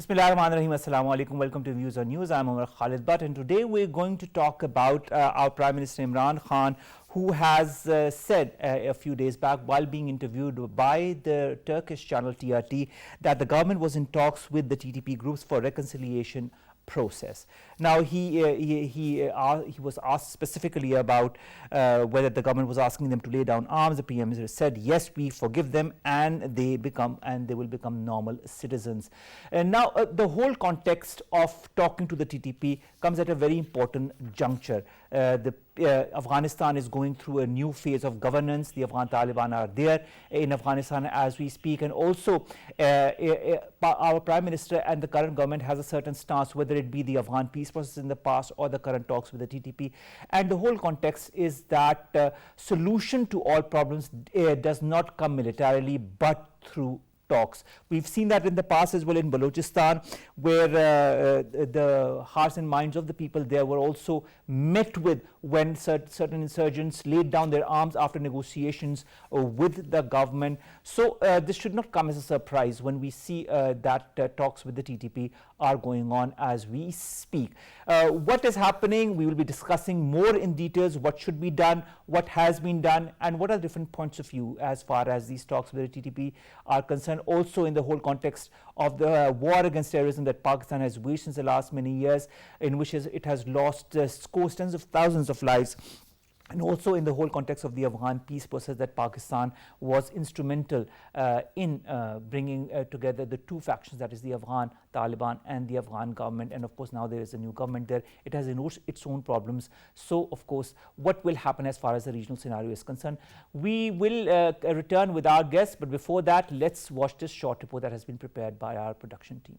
Bismillahirrahmanirrahim. Assalamu alaikum. Welcome to Views on News. I'm Omar Khalid. And today we're going to talk about our Prime Minister Imran Khan, who has said a few days back while being interviewed by the Turkish channel TRT that the government was in talks with the TTP groups for reconciliation process. Now he was asked specifically about whether the government was asking them to lay down arms. The PM said yes, we forgive them and they will become normal citizens. And now the whole context of talking to the TTP comes at a very important juncture. Afghanistan is going through a new phase of governance. The Afghan Taliban are there in Afghanistan as we speak, and also our Prime Minister and the current government has a certain stance, whether it be the Afghan peace process in the past or the current talks with the TTP. And the whole context is that solution to all problems does not come militarily but through talks. We've seen that in the past as well in Balochistan, where the hearts and minds of the people there were also met with when certain insurgents laid down their arms after negotiations with the government. So this should not come as a surprise when we see that talks with the TTP are going on as we speak. What is happening? We will be discussing more in details what should be done, what has been done, and what are different points of view as far as these talks with the TTP are concerned. Also in the whole context of the war against terrorism that Pakistan has waged since the last many years, in which it has lost scores, tens of thousands of lives. And also in the whole context of the Afghan peace process that Pakistan was instrumental in bringing together the two factions, that is the Afghan Taliban and the Afghan government. And of course now there is a new government there. It has its own problems. So of course what will happen as far as the regional scenario is concerned? We will return with our guests, but before that let's watch this short report that has been prepared by our production team.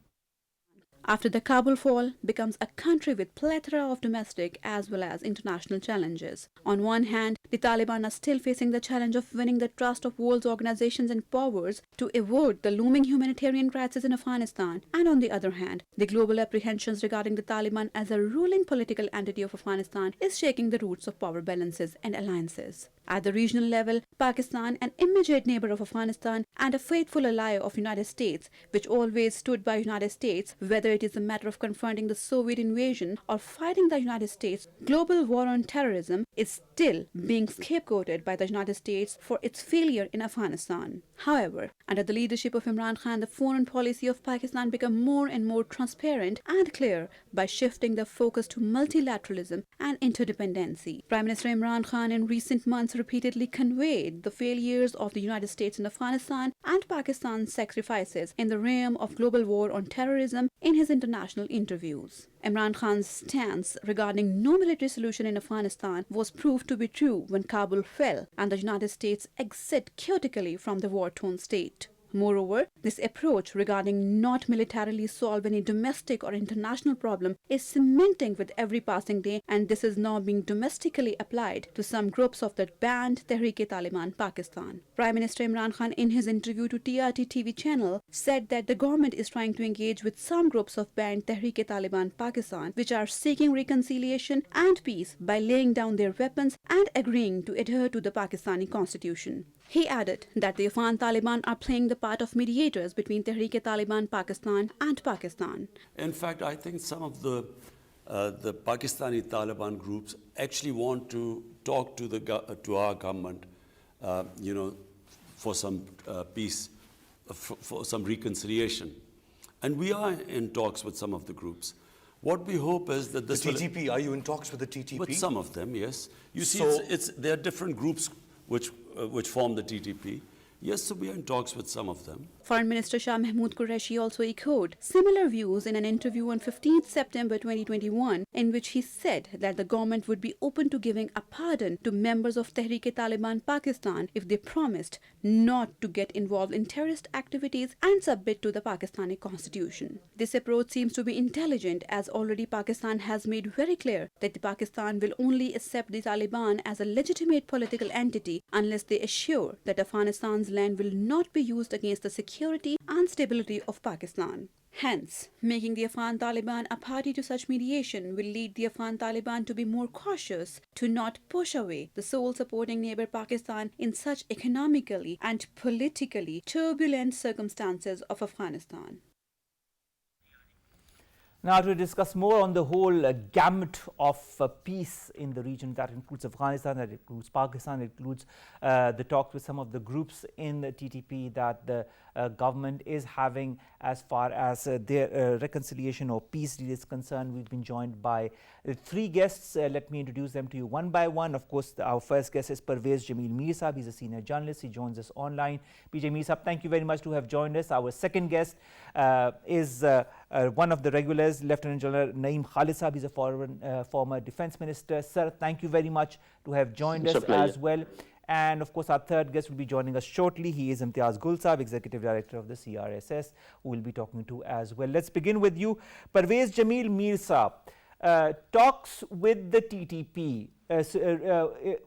After the Kabul fall becomes a country with plethora of domestic as well as international challenges. On one hand, the Taliban are still facing the challenge of winning the trust of world's organizations and powers to avoid the looming humanitarian crisis in Afghanistan. And on the other hand, the global apprehensions regarding the Taliban as a ruling political entity of Afghanistan is shaking the roots of power balances and alliances. At the regional level, Pakistan, an immediate neighbor of Afghanistan and a faithful ally of United States, which always stood by United States, whether it is a matter of confronting the Soviet invasion or fighting the United States, global war on terrorism is still being scapegoated by the United States for its failure in Afghanistan. However, under the leadership of Imran Khan, the foreign policy of Pakistan became more and more transparent and clear by shifting the focus to multilateralism and interdependency. Prime Minister Imran Khan in recent months repeatedly conveyed the failures of the United States in Afghanistan and Pakistan's sacrifices in the realm of global war on terrorism in his international interviews. Imran Khan's stance regarding no military solution in Afghanistan was proved to be true when Kabul fell and the United States exit chaotically from the war-torn state. Moreover, this approach regarding not militarily solve any domestic or international problem is cementing with every passing day, and this is now being domestically applied to some groups of the banned Tehrik-e-Taliban Pakistan. Prime Minister Imran Khan in his interview to TRT TV channel said that the government is trying to engage with some groups of banned Tehrik-e-Taliban Pakistan which are seeking reconciliation and peace by laying down their weapons and agreeing to adhere to the Pakistani constitution. He added that the Afghan Taliban are playing the part of mediators between Tehrik-e-Taliban Pakistan and Pakistan. In fact, I think some of the Pakistani Taliban groups actually want to talk to our government, for some peace, for some reconciliation. And we are in talks with some of the groups. What we hope is that this The TTP, are you in talks with the TTP? With some of them, yes. You see, So- there are different groups which form the TTP. Yes, so we are in talks with some of them. Foreign Minister Shah Mahmood Qureshi also echoed similar views in an interview on 15th September 2021, in which he said that the government would be open to giving a pardon to members of Tehrik-e-Taliban Pakistan if they promised not to get involved in terrorist activities and submit to the Pakistani constitution. This approach seems to be intelligent, as already Pakistan has made very clear that Pakistan will only accept the Taliban as a legitimate political entity unless they assure that Afghanistan's land will not be used against the security and stability of Pakistan. Hence, making the Afghan Taliban a party to such mediation will lead the Afghan Taliban to be more cautious to not push away the sole supporting neighbor Pakistan in such economically and politically turbulent circumstances of Afghanistan. Now, to discuss more on the whole gamut of peace in the region, that includes Afghanistan, that includes Pakistan, that includes the talks with some of the groups in the TTP that the government is having as far as their reconciliation or peace deal is concerned. We've been joined by three guests. Let me introduce them to you one by one. Of course, our first guest is Parvez Jamil Mir Sahab. He's a senior journalist. He joins us online. PJ Mir Sahab, thank you very much to have joined us. Our second guest is one of the regulars, Lieutenant General Naeem Khalid Sahab. He's a former defense minister. Sir, thank you very much to have joined us as well. And of course, our third guest will be joining us shortly. He is Imtiaz Sahab, Executive Director of the CRSS, who we'll be talking to as well. Let's begin with you. Parvez Jamil Mir Sahab, talks with the TTP,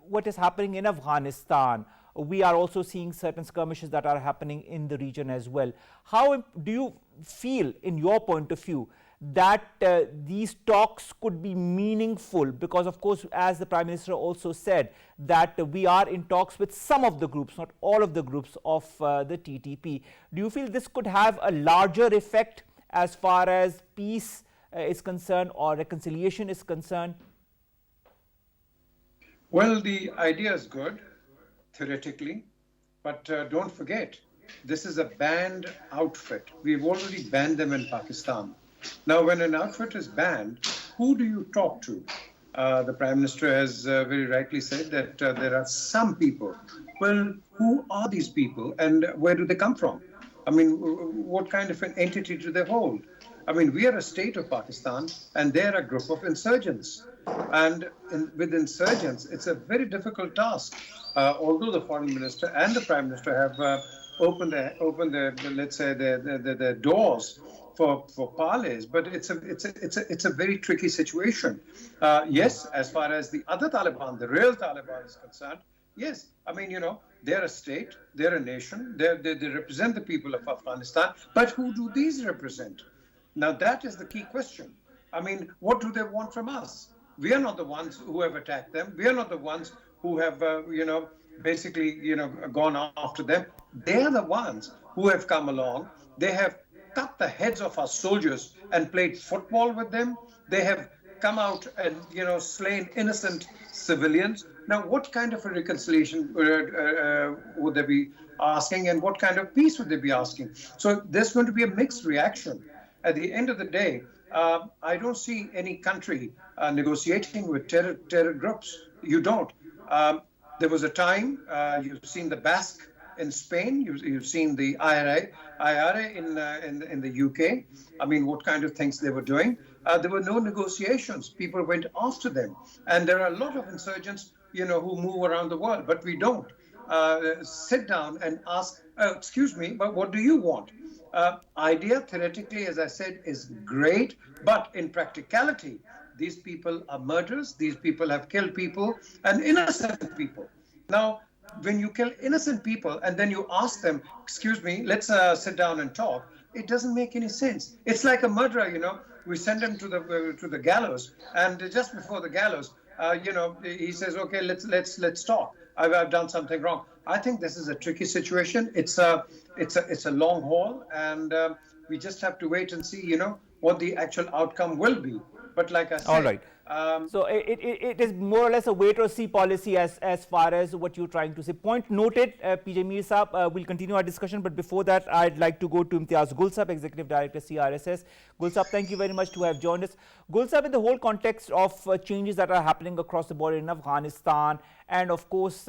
what is happening in Afghanistan. We are also seeing certain skirmishes that are happening in the region as well. How do you feel, in your point of view, that these talks could be meaningful? Because of course, as the Prime Minister also said, that we are in talks with some of the groups, not all of the groups of the TTP. Do you feel this could have a larger effect as far as peace is concerned or reconciliation is concerned? Well, the idea is good, theoretically, but don't forget, this is a banned outfit. We've already banned them in Pakistan. Now, when an outfit is banned, who do you talk to? The Prime Minister has very rightly said that there are some people. Well, who are these people and where do they come from? I mean, what kind of an entity do they hold? I mean, we are a state of Pakistan and they're a group of insurgents. And with insurgents, it's a very difficult task. Although the Foreign Minister and the Prime Minister have opened the let's say the doors for parleys, but it's a very tricky situation. Yes, as far as the other Taliban, the real Taliban is concerned, yes. I mean, you know, they're a state, they're a nation, they represent the people of Afghanistan, but who do these represent? Now that is the key question. I mean, what do they want from us? We are not the ones who have attacked them. We are not the ones who have, basically, gone after them. They are the ones who have come along. They have cut the heads of our soldiers and played football with them. They have come out and, slain innocent civilians. Now, what kind of a reconciliation would they be asking, and what kind of peace would they be asking? So there's going to be a mixed reaction. At the end of the day, I don't see any country negotiating with terror groups. You don't. There was a time, you've seen the Basque in Spain, you've seen the IRA in the UK. I mean, what kind of things they were doing. There were no negotiations. People went after them. And there are a lot of insurgents, who move around the world, but we don't. Sit down and ask, excuse me, but what do you want? Idea, theoretically, as I said, is great, but in practicality, these people are murderers, these people have killed people, and innocent people. Now, when you kill innocent people and then you ask them, excuse me, let's sit down and talk, it doesn't make any sense. It's like a murderer, we send him to the gallows, and just before the gallows, he says, okay, let's talk. I've done something wrong. I think this is a tricky situation. It's a long haul, and we just have to wait and see, what the actual outcome will be. But like I said, all right. So it is more or less a wait or see policy as far as what you're trying to say. Point noted, PJ Mir Sahab. We'll continue our discussion, but before that, I'd like to go to Imtiaz Sahab, Executive Director, CRSS. Sahab, thank you very much to have joined us. Sahab, in the whole context of changes that are happening across the border in Afghanistan, and of course,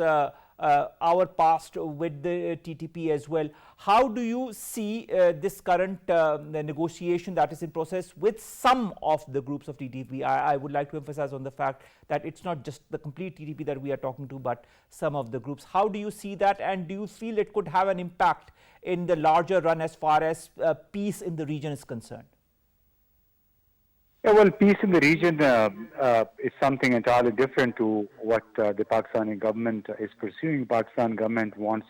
our past with the TTP as well. How do you see this current the negotiation that is in process with some of the groups of TTP? I would like to emphasize on the fact that it's not just the complete TTP that we are talking to, but some of the groups. How do you see that, and do you feel it could have an impact in the larger run as far as peace in the region is concerned? Yeah, well, peace in the region is something entirely different to what the Pakistani government is pursuing. Pakistan government wants,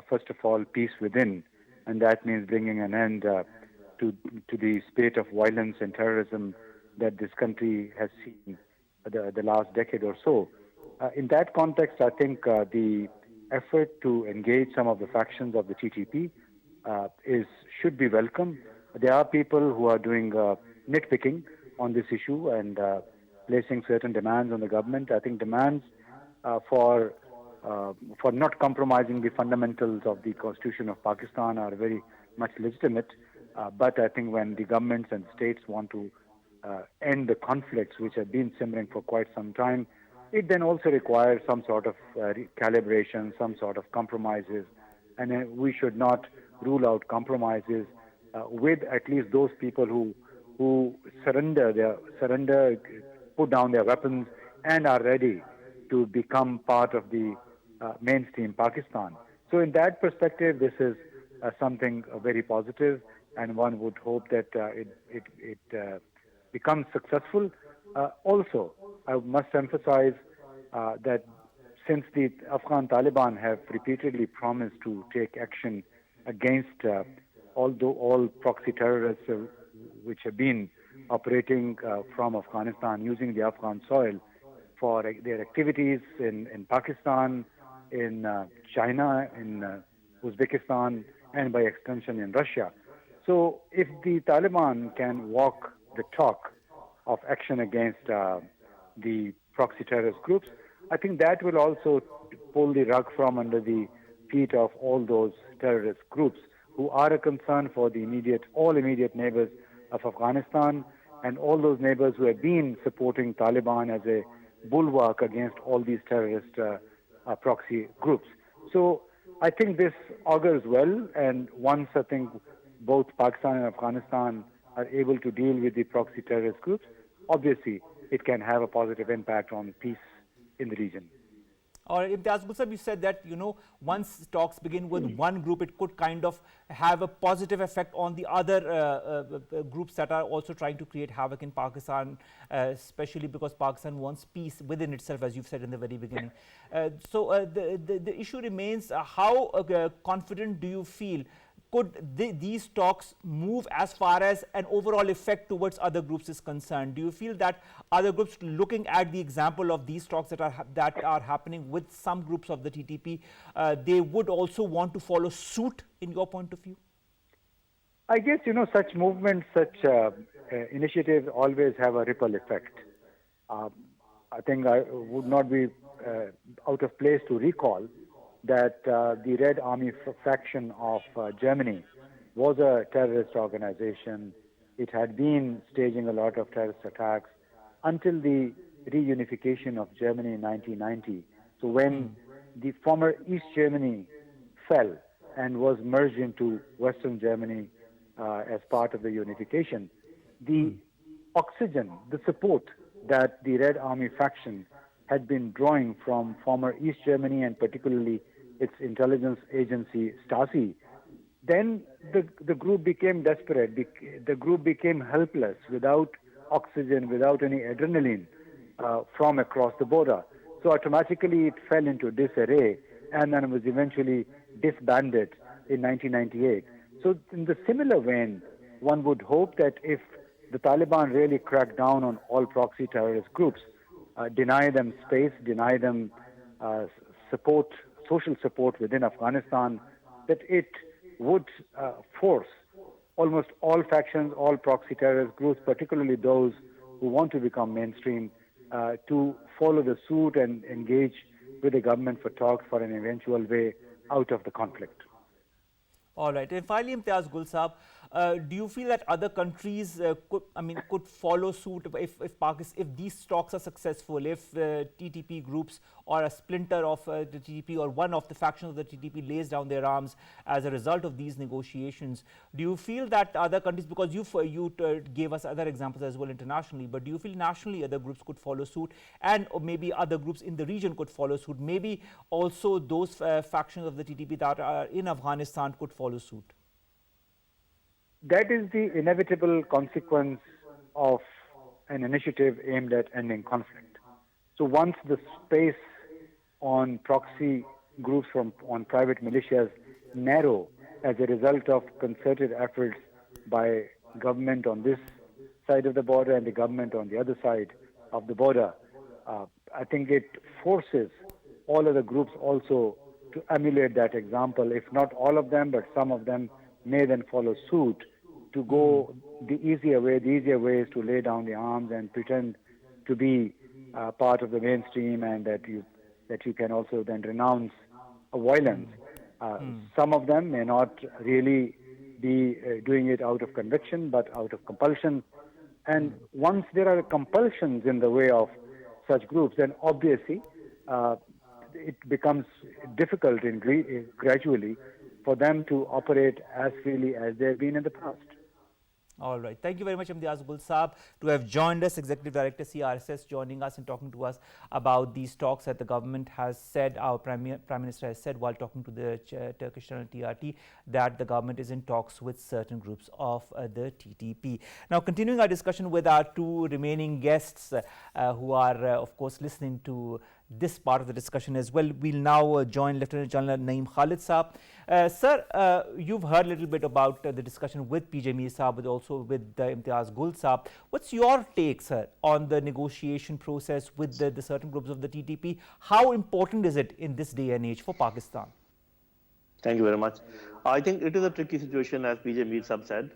first of all, peace within, and that means bringing an end to the spate of violence and terrorism that this country has seen the last decade or so. In that context, I think the effort to engage some of the factions of the TTP should be welcome. There are people who are doing nitpicking on this issue and placing certain demands on the government. I think demands for not compromising the fundamentals of the Constitution of Pakistan are very much legitimate. But I think when the governments and states want to end the conflicts which have been simmering for quite some time, it then also requires some sort of calibration, some sort of compromises, and we should not rule out compromises with at least those people who surrender, put down their weapons, and are ready to become part of the mainstream Pakistan. So in that perspective, this is something very positive, and one would hope that it becomes successful. Also, I must emphasize that since the Afghan Taliban have repeatedly promised to take action against all proxy terrorists which have been operating from Afghanistan using the Afghan soil for their activities in Pakistan, in China, in Uzbekistan, and by extension in Russia. So if the Taliban can walk the talk of action against the proxy terrorist groups, I think that will also pull the rug from under the feet of all those terrorist groups who are a concern for the all immediate neighbors of Afghanistan and all those neighbors who have been supporting Taliban as a bulwark against all these terrorist proxy groups. So I think this augurs well, and once I think both Pakistan and Afghanistan are able to deal with the proxy terrorist groups, obviously it can have a positive impact on peace in the region. Or Imtiaz Gulsab, you said that, once talks begin with one group, it could kind of have a positive effect on the other groups that are also trying to create havoc in Pakistan, especially because Pakistan wants peace within itself, as you've said in the very beginning. So the issue remains, how confident do you feel? Could these talks move as far as an overall effect towards other groups is concerned? Do you feel that other groups, looking at the example of these talks that are happening with some groups of the TTP, they would also want to follow suit in your point of view? I guess, such movements, such initiatives always have a ripple effect. I think I would not be out of place to recall that the Red Army faction of Germany was a terrorist organization. It had been staging a lot of terrorist attacks until the reunification of Germany in 1990. So when the former East Germany fell and was merged into Western Germany as part of the unification, the oxygen, the support that the Red Army faction had been drawing from former East Germany and particularly its intelligence agency Stasi, then the group became desperate. The group became helpless without oxygen, without any adrenaline from across the border. So automatically it fell into disarray and then was eventually disbanded in 1998. So in the similar vein, one would hope that if the Taliban really crack down on all proxy terrorist groups, deny them space, deny them social support within Afghanistan, that it would force almost all factions, all proxy terrorist groups, particularly those who want to become mainstream, to follow the suit and engage with the government for talks for an eventual way out of the conflict. All right. And finally, Imtiaz Gulsab, do you feel that other countries could follow suit if these talks are successful, if TTP groups or a splinter of the TTP or one of the factions of the TTP lays down their arms as a result of these negotiations? Do you feel that other countries, because you gave us other examples as well internationally, but do you feel nationally other groups could follow suit, and or maybe other groups in the region could follow suit? Maybe also those factions of the TTP that are in Afghanistan could follow suit? That is the inevitable consequence of an initiative aimed at ending conflict. So once the space on proxy groups on private militias narrow as a result of concerted efforts by government on this side of the border and the government on the other side of the border, I think it forces all other groups also to emulate that example. If not all of them, but some of them may then follow suit to go the easier way. The easier way is to lay down the arms and pretend to be part of the mainstream, and that you can also then renounce violence. Some of them may not really be doing it out of conviction, but out of compulsion. And once there are compulsions in the way of such groups, then obviously it becomes difficult gradually for them to operate as freely as they've been in the past. All right. Thank you very much, Imtiaz Saab, to have joined us, Executive Director, CRSS, joining us and talking to us about these talks that the government has said, our Prime Minister has said while talking to the Turkish channel TRT, that the government is in talks with certain groups of the TTP. Now, continuing our discussion with our two remaining guests who are, of course, listening to this part of the discussion as well. We'll now join Lieutenant General Naeem Khalid Saab. Sir, you've heard a little bit about the discussion with PJ Mir Saab, but also with Imtiaz Saab. What's your take, sir, on the negotiation process with the certain groups of the TTP? How important is it in this day and age for Pakistan? Thank you very much. I think it is a tricky situation, as PJ Mir Saab said,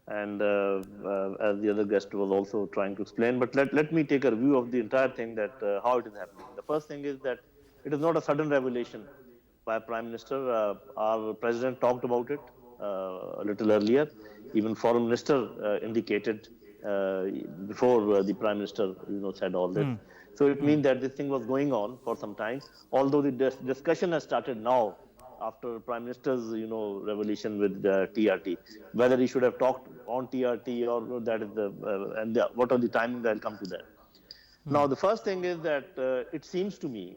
and as the other guest was also trying to explain. But let me take a review of the entire thing, that how it is happening. The first thing is that it is not a sudden revelation by Prime Minister. Our President talked about it a little earlier. Even Foreign Minister indicated before the Prime Minister said all this. So it means that this thing was going on for some time, although the discussion has started now, after Prime Minister's, revelation with TRT, whether he should have talked on TRT or that is what are the timings, I'll come to that. Now, the first thing is that it seems to me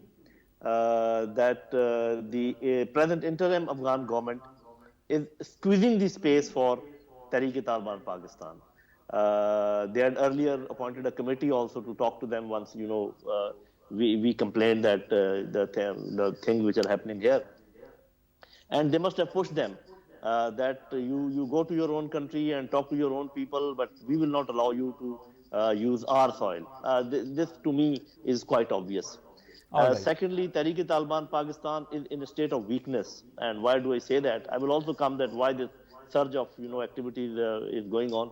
that the present interim Afghan government is squeezing the space for Tehreek-e-Taliban Pakistan. They had earlier appointed a committee also to talk to them once, we complained that the things which are happening here. And they must have pushed them that you go to your own country and talk to your own people, but we will not allow you to use our soil. This to me is quite obvious. Right. Secondly, Tehreek-e-Taliban Pakistan is in a state of weakness. And why do I say that? I will also come that why this surge of activities is going on.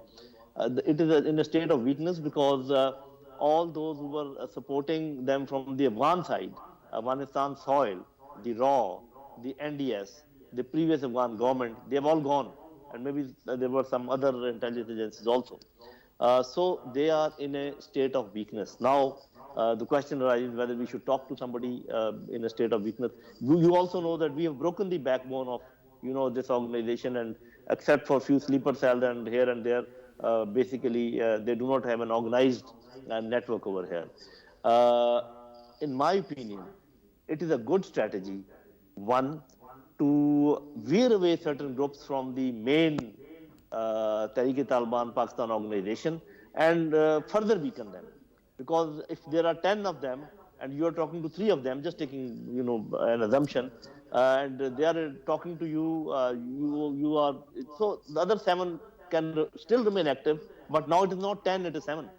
It is in a state of weakness because all those who were supporting them from the Afghan side, Afghanistan soil, the RAW, the NDS, the previous Afghan government, they have all gone. And maybe there were some other intelligence agencies also. So they are in a state of weakness. Now, the question arises whether we should talk to somebody in a state of weakness. You also know that we have broken the backbone of this organization, and except for a few sleeper cells and here and there, basically they do not have an organized network over here. In my opinion, it is a good strategy, one, to veer away certain groups from the main Tehreek-e-Taliban Pakistan organization and further weaken them. Because if there are 10 of them and you are talking to 3 of them, just taking an assumption, and they are talking to you, you are, so the other 7 can still remain active, but now it is not 10, it is 7.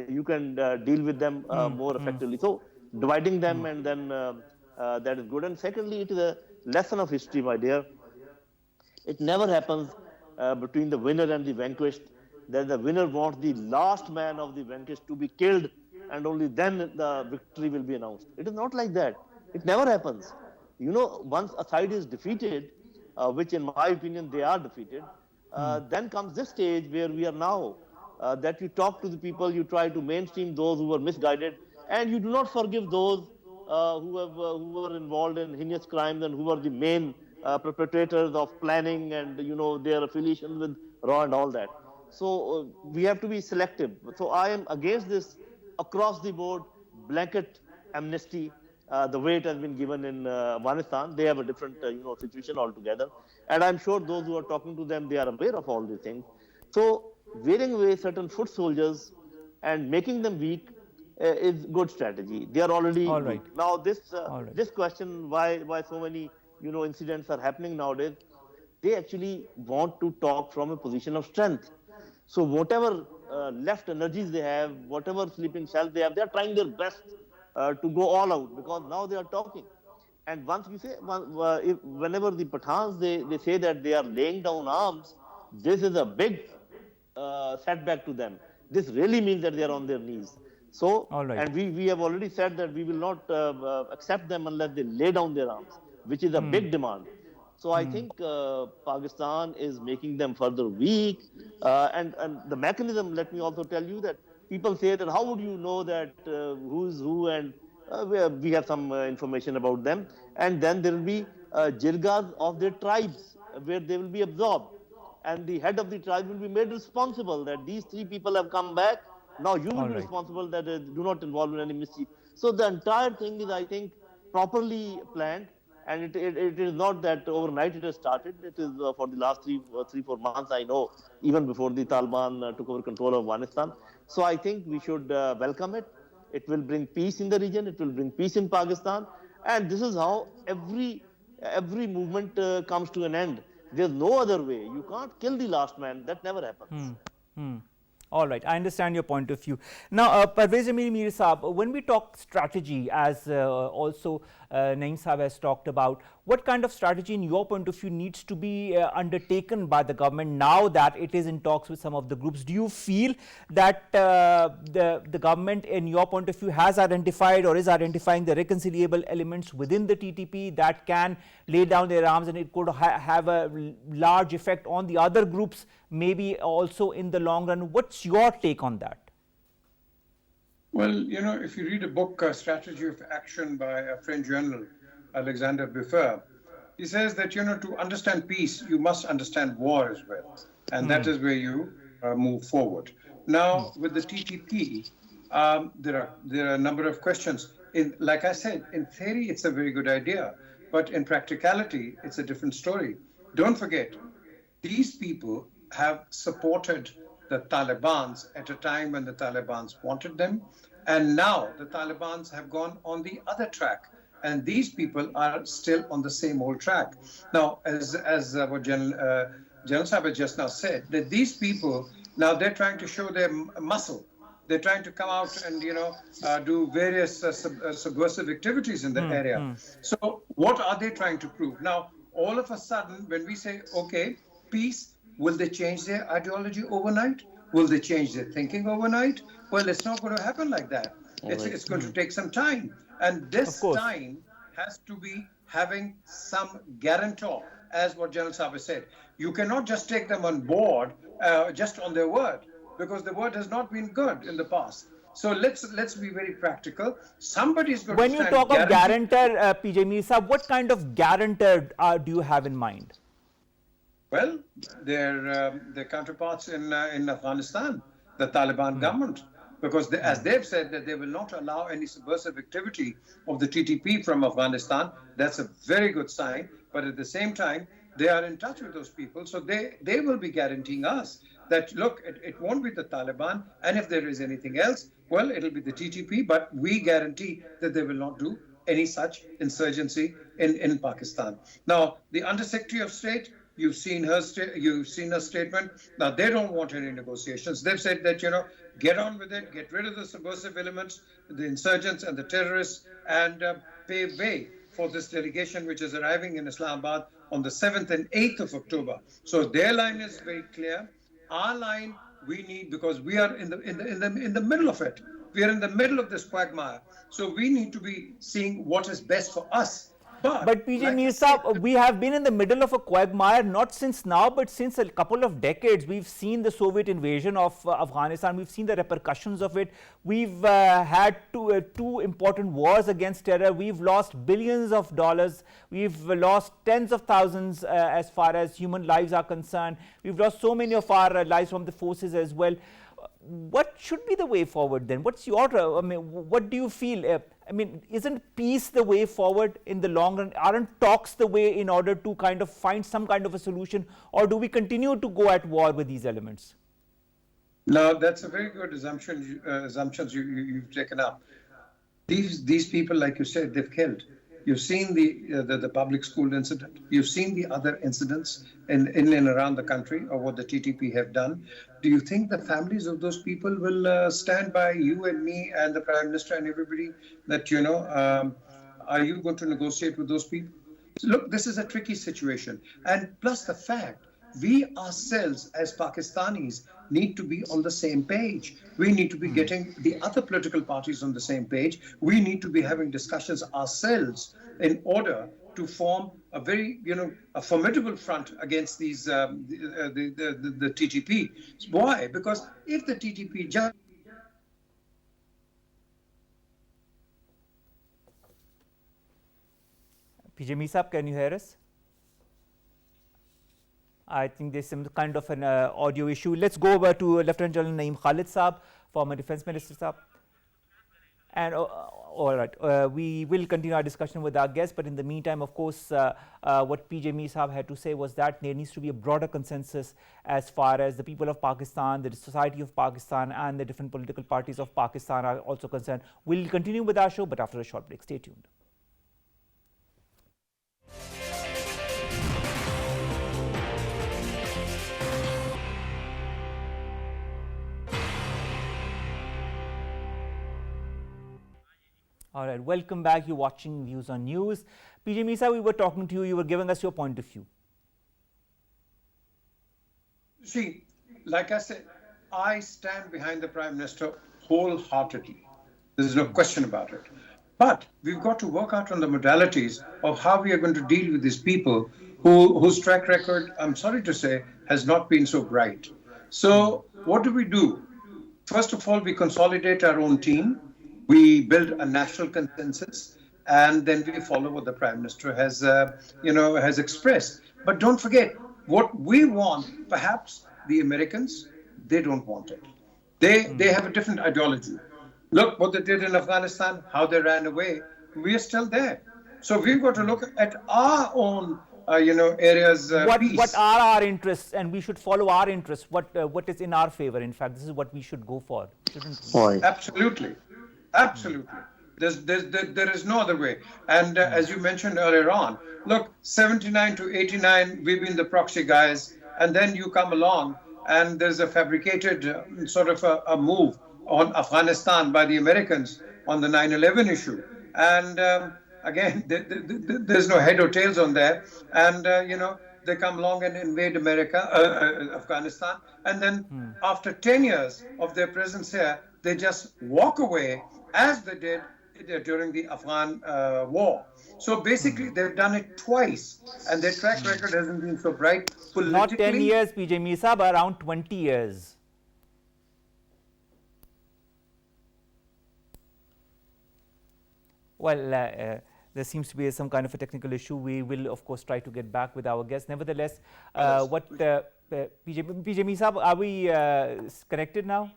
You can deal with them more effectively. So dividing them and then that is good. And secondly, it is a lesson of history, my dear. It never happens between the winner and the vanquished that the winner wants the last man of the vanquished to be killed and only then the victory will be announced. It is not like that. It never happens. Once a side is defeated, which in my opinion they are defeated, then comes this stage where we are now, that you talk to the people, you try to mainstream those who were misguided, and you do not forgive those who were involved in heinous crimes and who were the main perpetrators of planning and their affiliation with RAW and all that. So we have to be selective. So I am against this across the board blanket amnesty, the way it has been given in Afghanistan. They have a different situation altogether, and I'm sure those who are talking to them, they are aware of all these things. So wearing away certain foot soldiers and making them weak is good strategy. They are already right. weak. Now this question, why so many incidents are happening nowadays, they actually want to talk from a position of strength. So whatever left energies they have, whatever sleeping cells they have, they are trying their best to go all out, because now they are talking. And once we say, whenever the Pathans, they say that they are laying down arms, this is a big setback to them. This really means that they are on their knees. So, All right. and we have already said that we will not accept them unless they lay down their arms, which is a big demand. So I think Pakistan is making them further weak. And the mechanism, let me also tell you that people say that how would you know that who is who, and we have some information about them. And then there will be jirgas of their tribes where they will be absorbed. And the head of the tribe will be made responsible that these 3 people have come back. Now you will be responsible that do not involve in any mischief. So the entire thing is, I think, properly planned. And it is not that overnight it has started. It is for the last 3-4 months, I know, even before the Taliban took over control of Afghanistan. So I think we should welcome it. It will bring peace in the region. It will bring peace in Pakistan. And this is how every movement comes to an end. There's no other way. You can't kill the last man. That never happens. All right, I understand your point of view. Now, Parvez Mir Saab, when we talk strategy, as also Naeem Saab has talked about, what kind of strategy in your point of view needs to be undertaken by the government now that it is in talks with some of the groups? Do you feel that the government, in your point of view, has identified or is identifying the reconciliable elements within the TTP that can lay down their arms, and it could have a large effect on the other groups, maybe also in the long run? What's your take on that? Well, if you read a book, Strategy of Action by a French journal, Alexander Buffer, he says that, to understand peace, you must understand war as well. And that is where you move forward. Now, with the TTP, there are a number of questions. Like I said, in theory, it's a very good idea. But in practicality, it's a different story. Don't forget, these people have supported the Taliban at a time when the Taliban wanted them. And now the Taliban have gone on the other track. And these people are still on the same old track. Now, as what General Saab has just now said, that these people, now they're trying to show their muscle. They're trying to come out and, do various subversive activities in the area. So what are they trying to prove? Now, all of a sudden, when we say, okay, peace, will they change their ideology overnight? Will they change their thinking overnight? Well, it's not going to happen like that. It's going to take some time. And this time has to be having some guarantor, as what General Saab said. You cannot just take them on board just on their word, because the word has not been good in the past. So let's be very practical. Somebody is going when to you talk of guarantor, PJ Mir Saab, what kind of guarantor do you have in mind? Well, their counterparts in Afghanistan, the Taliban government, because as they've said that they will not allow any subversive activity of the TTP from Afghanistan. That's a very good sign. But at the same time, they are in touch with those people. So they will be guaranteeing us that, look, it won't be the Taliban. And if there is anything else, well, it'll be the TTP. But we guarantee that they will not do any such insurgency in Pakistan. Now, the Undersecretary of State, you've seen her statement. Now, they don't want any negotiations. They've said that, get on with it, get rid of the subversive elements, the insurgents and the terrorists, and pave way for this delegation which is arriving in Islamabad on the 7th and 8th of October. So their line is very clear. Our line, we need, because we are in the middle of it. We are in the middle of this quagmire. So we need to be seeing what is best for us. But PJ Mir Saab, we have been in the middle of a quagmire, not since now, but since a couple of decades. We've seen the Soviet invasion of Afghanistan. We've seen the repercussions of it. We've had two important wars against terror. We've lost billions of dollars. We've lost tens of thousands as far as human lives are concerned. We've lost so many of our lives from the forces as well. What should be the way forward then? What's your, what do you feel? Isn't peace the way forward in the long run? Aren't talks the way in order to kind of find some kind of a solution? Or do we continue to go at war with these elements? No, that's a very good assumptions you've taken up. These people, like you said, they've killed. You've seen the public school incident. You've seen the other incidents in and around the country of what the TTP have done. Do you think the families of those people will stand by you and me and the Prime Minister and everybody that, are you going to negotiate with those people? So look, this is a tricky situation. And plus the fact we ourselves as Pakistanis need to be on the same page. We need to be getting the other political parties on the same page. We need to be having discussions ourselves in order to form a very, a formidable front against these the TTP. Why? Because if the TTP just PJ Misab, can you hear us? I think there's some kind of an audio issue. Let's go over to Lieutenant General Naeem Khalid Saab, former Defence Minister Saab. And all right, we will continue our discussion with our guests, but in the meantime, of course, what PJ Misab had to say was that there needs to be a broader consensus as far as the people of Pakistan, the society of Pakistan, and the different political parties of Pakistan are also concerned. We'll continue with our show, but after a short break. Stay tuned. All right, welcome back. You're watching Views on News. PJ Misa, we were talking to you. You were giving us your point of view. See, like I said, I stand behind the Prime Minister wholeheartedly. There's no question about it. But we've got to work out on the modalities of how we are going to deal with these people whose track record, I'm sorry to say, has not been so bright. So what do? First of all, we consolidate our own team. We build a national consensus, and then we follow what the Prime Minister has expressed. But don't forget, what we want, perhaps the Americans, they don't want it. They have a different ideology. Look what they did in Afghanistan, how they ran away. We are still there. So we've got to look at our own, areas. What are our interests, and we should follow our interests. What is in our favor? In fact, this is what we should go for, shouldn't we? Absolutely. There is no other way. And as you mentioned earlier on, look, 79 to 89, we've been the proxy guys, and then you come along and there's a fabricated sort of a move on Afghanistan by the Americans on the 9/11 issue. And again, there's no head or tails on that. And, they come along and invade Afghanistan. And then after 10 years of their presence here, they just walk away, as they did during the Afghan war. So basically, they've done it twice, and their track record hasn't been so bright politically. Not 10 years, PJ Misa, but around 20 years. Well, there seems to be some kind of a technical issue. We will, of course, try to get back with our guests. Nevertheless, PJ Misa, are we connected now?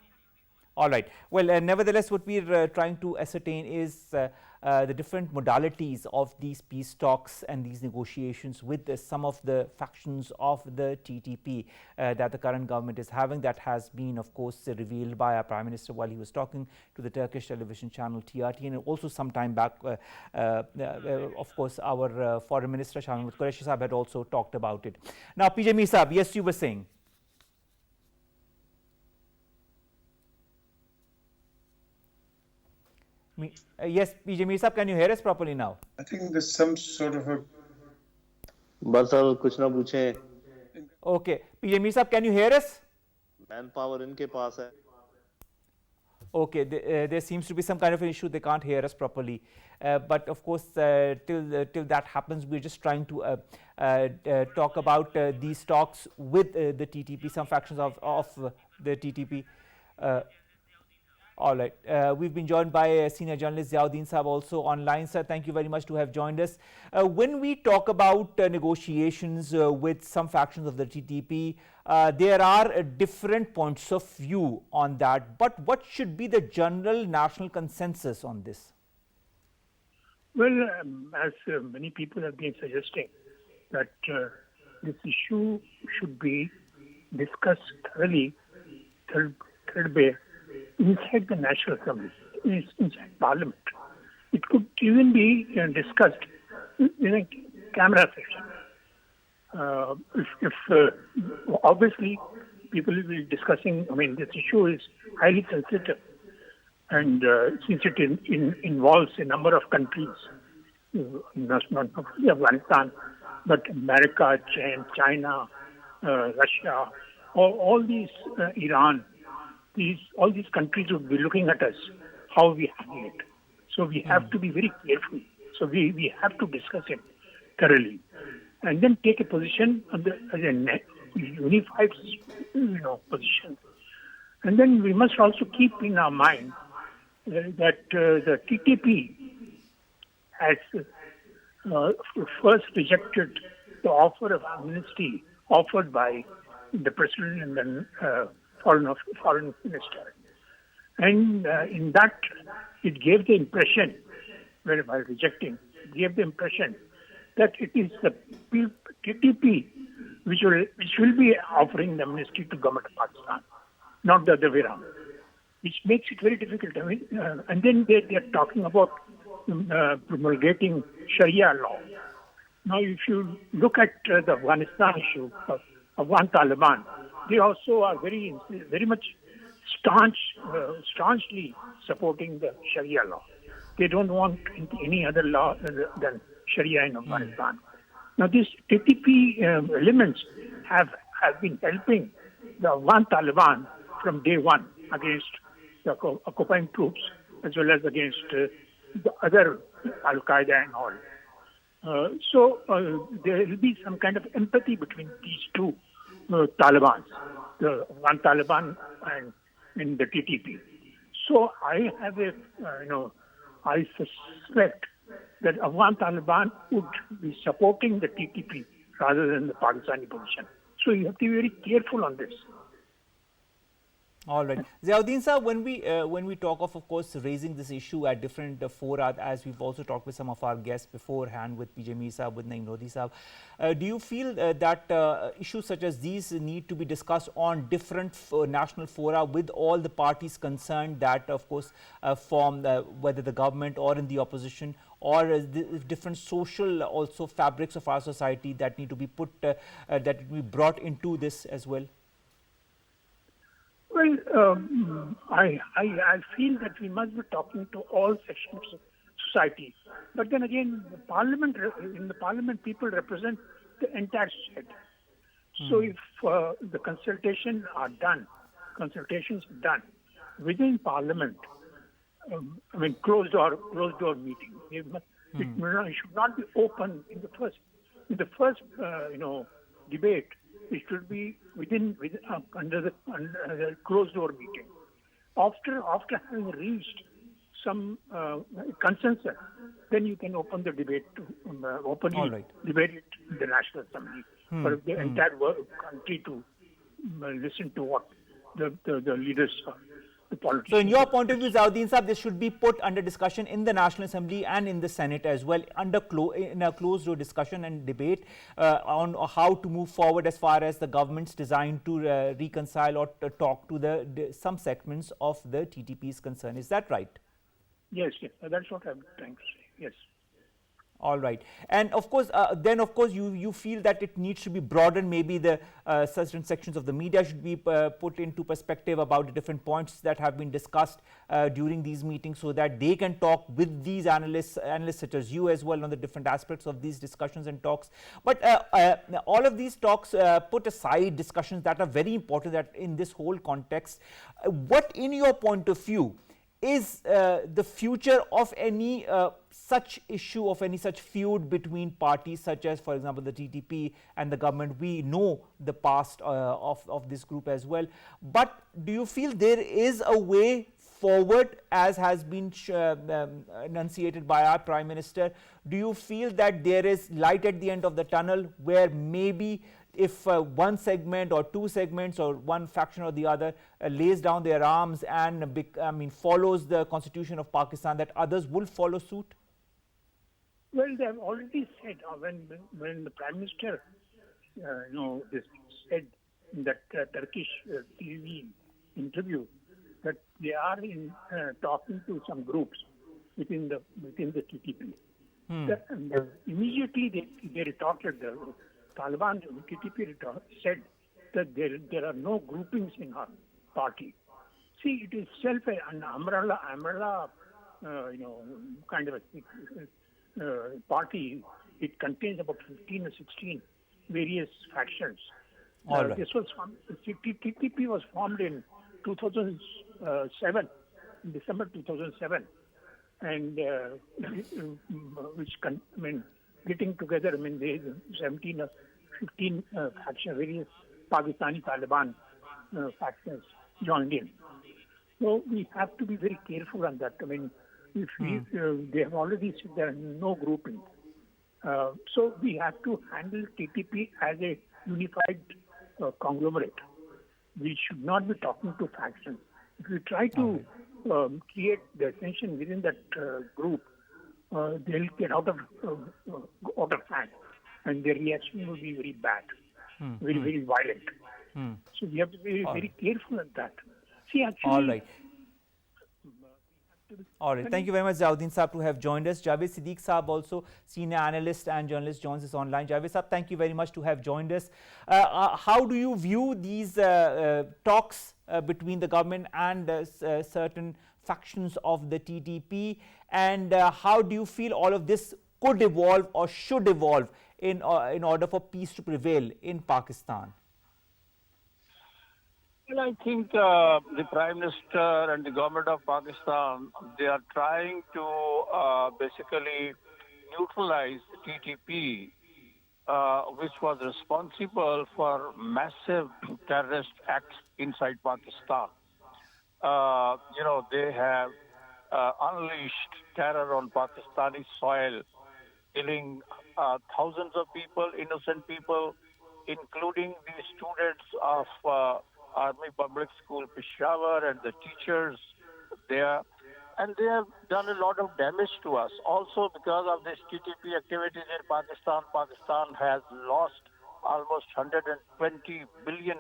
All right. Well, nevertheless, what we're trying to ascertain is the different modalities of these peace talks and these negotiations with some of the factions of the TTP that the current government is having. That has been, of course, revealed by our Prime Minister while he was talking to the Turkish television channel TRT, and also some time back, of course, our Foreign Minister Shah Qureshi Sahab had also talked about it. Now, PJ Misab, yes, you were saying. Yes, PJ Mir Sahab, can you hear us properly now? I think there's some sort of a... बस अब कुछ ना पूछें. Okay, PJ Mir Sahab, can you hear us? Manpower इनके पास है. Okay, there seems to be some kind of an issue. They can't hear us properly. But of course, till that happens, we're just trying to talk about these talks with the TTP, some factions of the TTP. All right. We've been joined by senior journalist Ziauddin Saab also online. Sir, thank you very much to have joined us. When we talk about negotiations with some factions of the TTP, there are different points of view on that. But what should be the general national consensus on this? Well, as many people have been suggesting, that this issue should be discussed thoroughly, threadbare, inside the National Assembly, inside Parliament. It could even be discussed in a camera session. Obviously, people will be discussing, this issue is highly sensitive. And since it involves a number of countries, not only Afghanistan, but America, China, Russia, all these Iran, all these countries would be looking at us, how we handle it. So we have to be very careful. So we have to discuss it thoroughly, and then take a position as a unified, position. And then we must also keep in our mind that the TTP has first rejected the offer of amnesty offered by the president and the foreign minister. And in that, it gave the impression, by rejecting, it gave the impression that it is the TTP which will be offering the amnesty to government of Pakistan, not the other way around, which makes it very difficult. And then they are talking about promulgating Sharia law. Now, if you look at the Afghanistan issue, Afghan Taliban, they also are very much staunchly supporting the Sharia law. They don't want any other law than Sharia in Afghanistan. Now, these TTP elements have been helping the Afghan Taliban from day one against the occupying troops, as well as against the other Al-Qaeda and all. So there will be some kind of empathy between these two Talibans, the Afghan Taliban and the TTP. So I have I suspect that Afghan Taliban would be supporting the TTP rather than the Pakistani position. So you have to be very careful on this. All right. Ziauddin sir, when we talk of course, raising this issue at different fora, as we've also talked with some of our guests beforehand, with Jamil sir, with Naeem sir, do you feel that issues such as these need to be discussed on different national fora with all the parties concerned that, of course, form whether the government or in the opposition, or different social also fabrics of our society that need to be put, that will be brought into this as well? Well, I feel that we must be talking to all sections of society. But then again, in the parliament, people represent the entire society. So if the consultations are done within parliament, closed door meeting. It should not be open in the first debate. It should be under the closed door meeting. After having reached some consensus, then you can open the debate to openly debate it in the National Assembly for the entire country to listen to what the leaders, the politicians. So in your point of view, Ziauddin sir, this should be put under discussion in the National Assembly and in the Senate as well, in a closed door discussion and debate on how to move forward as far as the government's design to reconcile or to talk to some segments of the TTP is concerned. Is that right? Yes, that's what I'm trying to say. Yes. All right. And of course, then of course you feel that it needs to be broadened. Maybe the certain sections of the media should be put into perspective about the different points that have been discussed during these meetings, so that they can talk with these analysts such as you as well on the different aspects of these discussions and talks. But all of these talks put aside discussions that are very important that in this whole context. What, in your point of view, is the future of any such issue, of any such feud between parties such as, for example, the TTP and the government? We know the past of this group as well. But do you feel there is a way forward, as has been enunciated by our Prime Minister? Do you feel that there is light at the end of the tunnel, where maybe if one segment or two segments or one faction or the other lays down their arms and follows the Constitution of Pakistan, that others will follow suit? Well, they have already said, when the Prime Minister said in that Turkish TV interview, that they are talking to some groups within the TTP. Immediately they retorted. The Taliban, TTP said that there are no groupings in our party. See, it is itself an umbrella kind of a party. It contains about 15 or 16 various factions. All right. This was TTP was formed in 2007, in December 2007, and getting together, they 17 or 15 factions, various Pakistani Taliban factions joined in. So we have to be very careful on that. If they have already said there are no grouping. So we have to handle TTP as a unified conglomerate. We should not be talking to factions. If we try to create the tension within that group, they'll get out of hand, and their reaction will be very bad, very violent. So we have to be very careful at that. See, actually. All right. All right. Thank you very much, Ziauddin Saab, to have joined us. Javed Siddiq Saab, also senior analyst and journalist, joins us online. Javed Saab, thank you very much to have joined us. How do you view these talks between the government and certain factions of the TTP, and how do you feel all of this could evolve or should evolve in order for peace to prevail in Pakistan? Well, I think the Prime Minister and the government of Pakistan, they are trying to basically neutralize TTP, which was responsible for massive terrorist acts inside Pakistan. They have unleashed terror on Pakistani soil, killing thousands of people, innocent people, including the students of Army Public School Peshawar and the teachers there. And they have done a lot of damage to us. Also, because of this TTP activities in Pakistan, Pakistan has lost almost $120 billion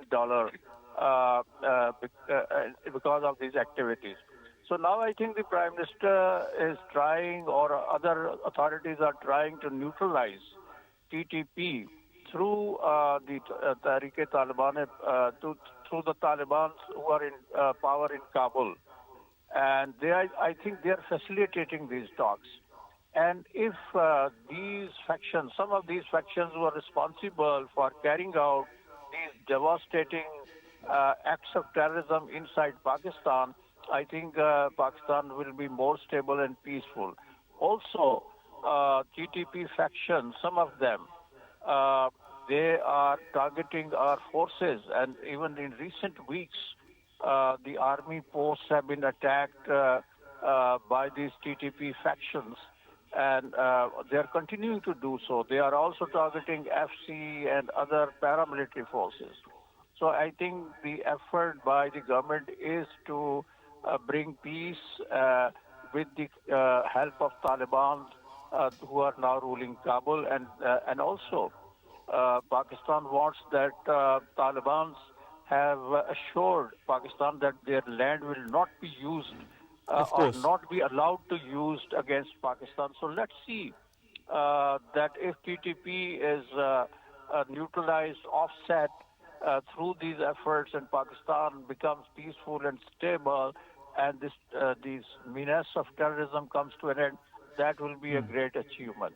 because of these activities. So now I think the Prime Minister is trying, or other authorities are trying to neutralize TTP through the Taliban, through the Taliban who are in power in Kabul. And I think they are facilitating these talks. And if these factions, some of these factions were responsible for carrying out these devastating acts of terrorism inside Pakistan, I think Pakistan will be more stable and peaceful. Also, TTP factions, some of them, they are targeting our forces, and even in recent weeks, the army posts have been attacked by these TTP factions, and they are continuing to do so. They are also targeting FC and other paramilitary forces. So I think the effort by the government is to bring peace with the help of Taliban, who are now ruling Kabul, and also Pakistan wants that Taliban have assured Pakistan that their land will not be used or not be allowed to used against Pakistan. So let's see that if TTP is neutralized, offset through these efforts, and Pakistan becomes peaceful and stable, and these menace of terrorism comes to an end, that will be a great achievement.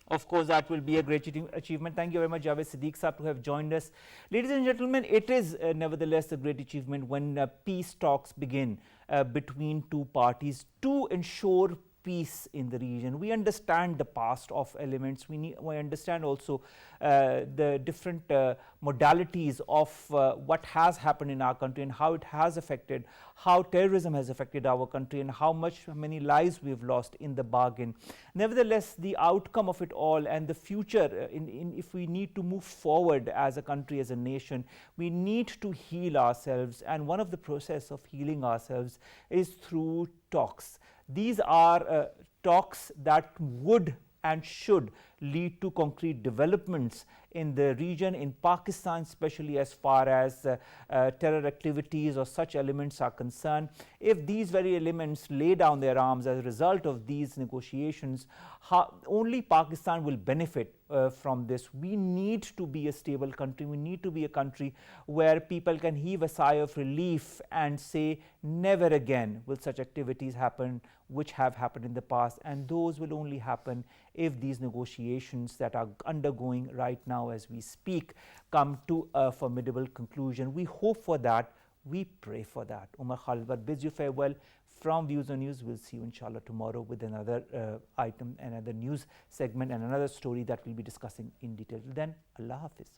Of course, that will be a great achievement. Thank you very much, Javed Siddiq Saab, to have joined us. Ladies and gentlemen, it is nevertheless a great achievement when peace talks begin between two parties to ensure peace in the region. We understand the past of elements. We understand also the different modalities of what has happened in our country and how it has affected, how terrorism has affected our country, and how many lives we've lost in the bargain. Nevertheless, the outcome of it all and the future, if we need to move forward as a country, as a nation, we need to heal ourselves. And one of the process of healing ourselves is through talks. These are talks that would and should lead to concrete developments in the region, in Pakistan, especially as far as terror activities or such elements are concerned. If these very elements lay down their arms as a result of these negotiations, only Pakistan will benefit from this. We need to be a stable country. We need to be a country where people can heave a sigh of relief and say, never again will such activities happen which have happened in the past, and those will only happen if these negotiations reconciliations that are undergoing right now as we speak come to a formidable conclusion. We hope for that. We pray for that. Omar, Khalid bids you farewell from Views on News. We'll see you inshallah tomorrow with another item, another news segment and another story that we'll be discussing in detail. Till then, Allah Hafiz.